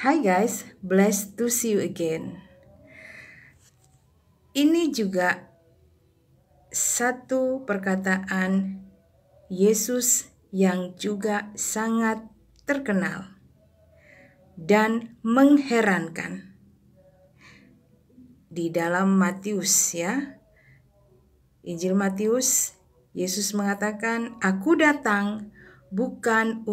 Hi guys, blessed to see you again. Ini juga satu perkataan Yesus yang juga sangat terkenal dan mengherankan di dalam Matius ya. Injil Matius, Yesus mengatakan, Aku datang bukan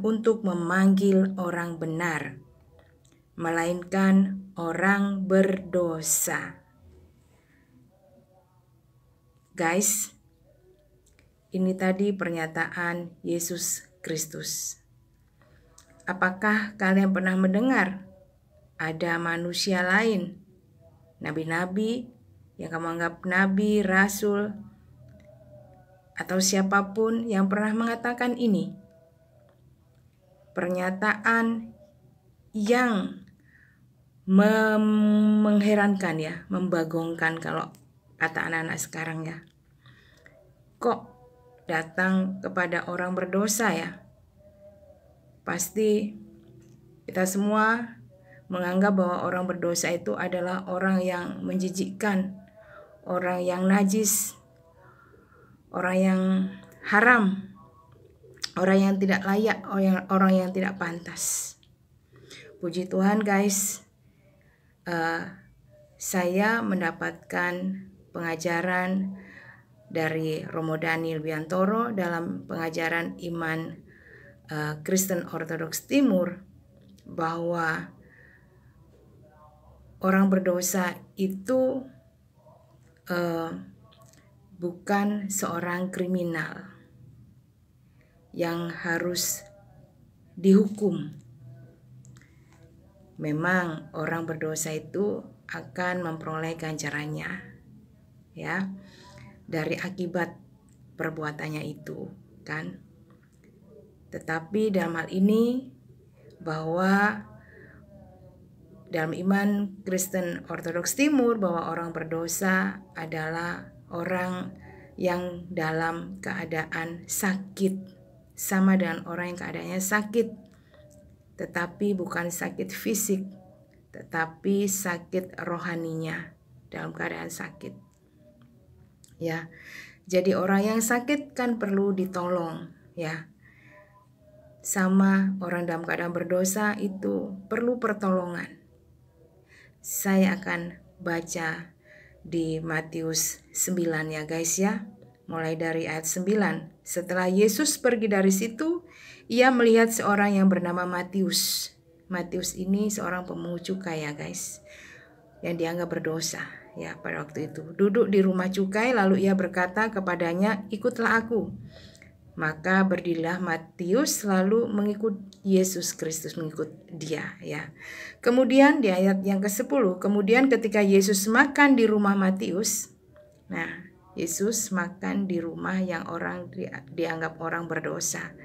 untuk memanggil orang benar, melainkan orang berdosa. Guys, ini tadi pernyataan Yesus Kristus. Apakah kalian pernah mendengar ada manusia lain, nabi-nabi yang kamu anggap nabi, rasul, atau siapapun yang pernah mengatakan ini? Pernyataan yang mengherankan ya, membagongkan kalau kata anak-anak sekarang ya. Kok datang kepada orang berdosa ya? Pasti kita semua menganggap bahwa orang berdosa itu adalah orang yang menjijikkan, orang yang najis, orang yang haram, orang yang tidak layak, orang yang tidak pantas. Puji Tuhan guys, saya mendapatkan pengajaran dari Romo Daniel Biantoro dalam pengajaran iman Kristen Ortodoks Timur, bahwa orang berdosa itu bukan seorang kriminal yang harus dihukum. Memang orang berdosa itu akan memperoleh ganjarannya ya, dari akibat perbuatannya itu kan. Tetapi dalam hal ini, bahwa dalam iman Kristen Ortodoks Timur, bahwa orang berdosa adalah orang yang dalam keadaan sakit, sama dengan orang yang keadaannya sakit, tetapi bukan sakit fisik, tetapi sakit rohaninya, dalam keadaan sakit. Ya, jadi orang yang sakit kan perlu ditolong ya. Sama orang dalam keadaan berdosa itu perlu pertolongan. Saya akan baca di Matius 9 ya guys ya. Mulai dari ayat 9. Setelah Yesus pergi dari situ, ia melihat seorang yang bernama Matius. Matius ini seorang pemungut cukai ya guys, yang dianggap berdosa ya pada waktu itu. Duduk di rumah cukai, lalu ia berkata kepadanya, ikutlah aku. Maka berdirilah Matius lalu mengikut Yesus Kristus, mengikut dia ya. Kemudian di ayat yang ke-10, kemudian ketika Yesus makan di rumah Matius, nah Yesus makan di rumah yang orang dianggap orang berdosa.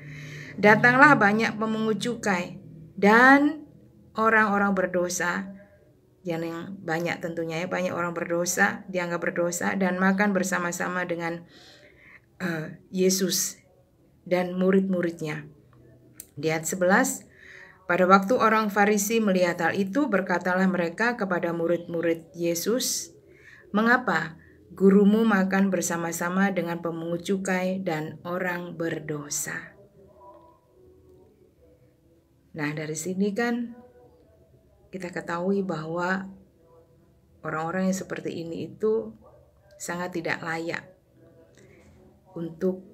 Datanglah banyak pemungut cukai dan orang-orang berdosa, yang banyak tentunya ya, banyak orang berdosa, dianggap berdosa, dan makan bersama-sama dengan Yesus dan murid-muridnya. Di ayat 11, pada waktu orang Farisi melihat hal itu, berkatalah mereka kepada murid-murid Yesus, mengapa gurumu makan bersama-sama dengan pemungut cukai dan orang berdosa? Nah, dari sini kan kita ketahui bahwa orang-orang yang seperti ini itu sangat tidak layak untuk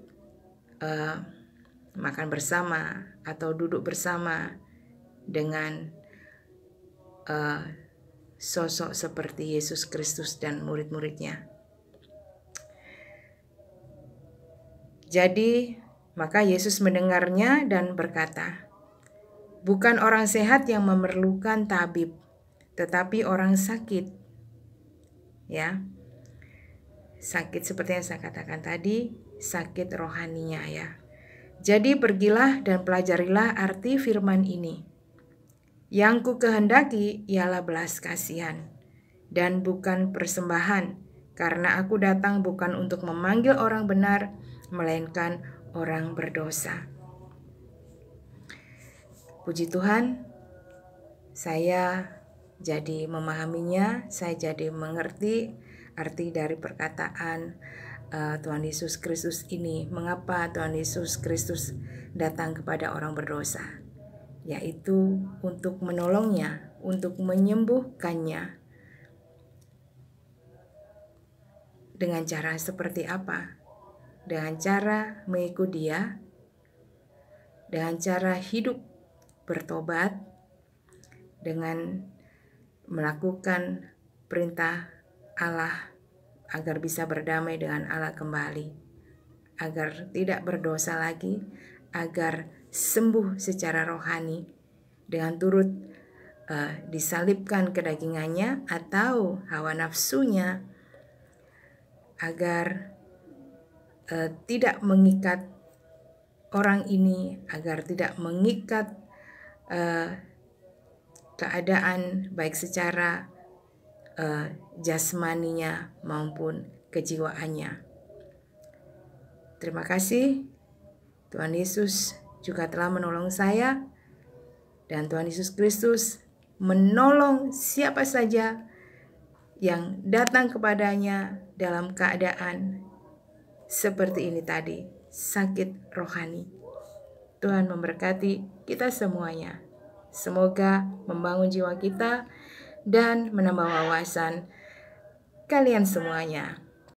makan bersama atau duduk bersama dengan sosok seperti Yesus Kristus dan murid-muridnya. Jadi, maka Yesus mendengarnya dan berkata, bukan orang sehat yang memerlukan tabib, tetapi orang sakit. Ya. Sakit seperti yang saya katakan tadi, sakit rohaninya ya. Jadi pergilah dan pelajarilah arti firman ini. Yang ku kehendaki ialah belas kasihan dan bukan persembahan, karena aku datang bukan untuk memanggil orang benar, melainkan orang berdosa. Puji Tuhan, saya jadi memahaminya, saya jadi mengerti arti dari perkataan Tuhan Yesus Kristus ini. Mengapa Tuhan Yesus Kristus datang kepada orang berdosa? Yaitu untuk menolongnya, untuk menyembuhkannya. Dengan cara seperti apa? Dengan cara mengikut Dia, dengan cara hidup bertobat, dengan melakukan perintah Allah agar bisa berdamai dengan Allah kembali, agar tidak berdosa lagi, agar sembuh secara rohani dengan turut disalibkan kedagingannya atau hawa nafsunya, agar tidak mengikat orang ini, agar tidak mengikat keadaan baik secara jasmaninya maupun kejiwaannya. Terima kasih. Tuhan Yesus juga telah menolong saya, dan Tuhan Yesus Kristus menolong siapa saja yang datang kepadanya dalam keadaan seperti ini tadi, sakit rohani. Tuhan memberkati kita semuanya. Semoga membangun jiwa kita dan menambah wawasan kalian semuanya.